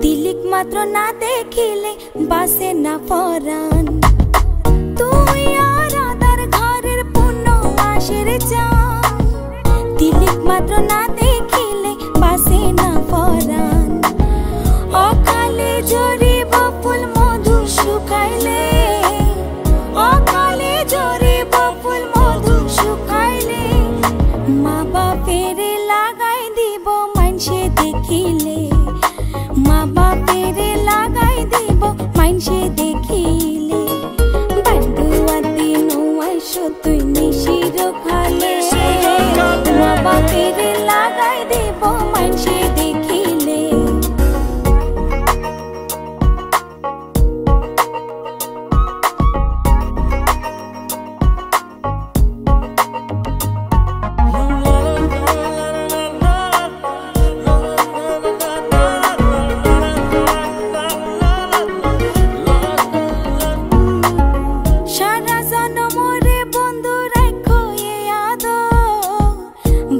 तिलिक मात्र ना देखिले बासे ना परान तुई আর আদার ঘরের পূর্ণ মাসের চান তিলিক মাত্র না দেখিলে বাসে না পরান অকালে ঝরিব ফুল মধু শুকাইলে অকালে ঝরিব ফুল মধু শুকাইলে মা বাপের লাগাই দিব মানসে দেখিলে মা বাপের লাগাই দিব মানসে দেখিলে বান্দুয়া দিন আইসো তুই নিশির খালে মা বাপের লাগাই দিব মানসে দেখিলে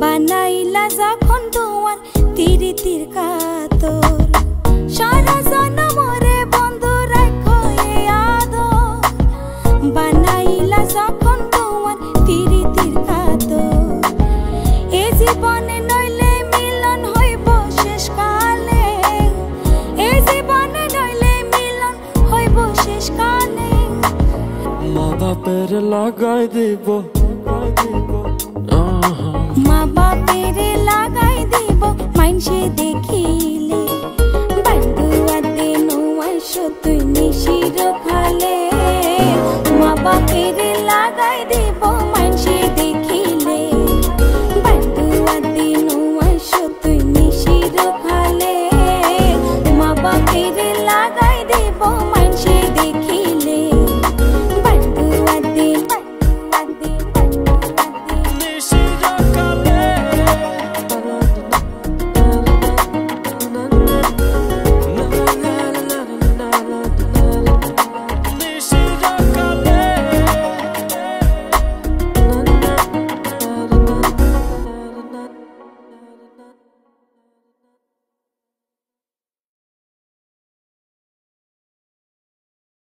বানাইলা যখন তোমার তিরিতির কাতর সারা জনমরে বন্ধু রাখো এ আদর বানাইলা যখন তোমার তিরিতির কাতর এ জীবনে নইলে মিলন হইব শেষ কালে এ জীবনে নইলে মিলন হইব শেষ কালে মা বাপের লাগাই দিব মা বাপের লাগাই দিব মানসে দেখিলে বান্দুয়া দিন আইসো তুই নিশির খালে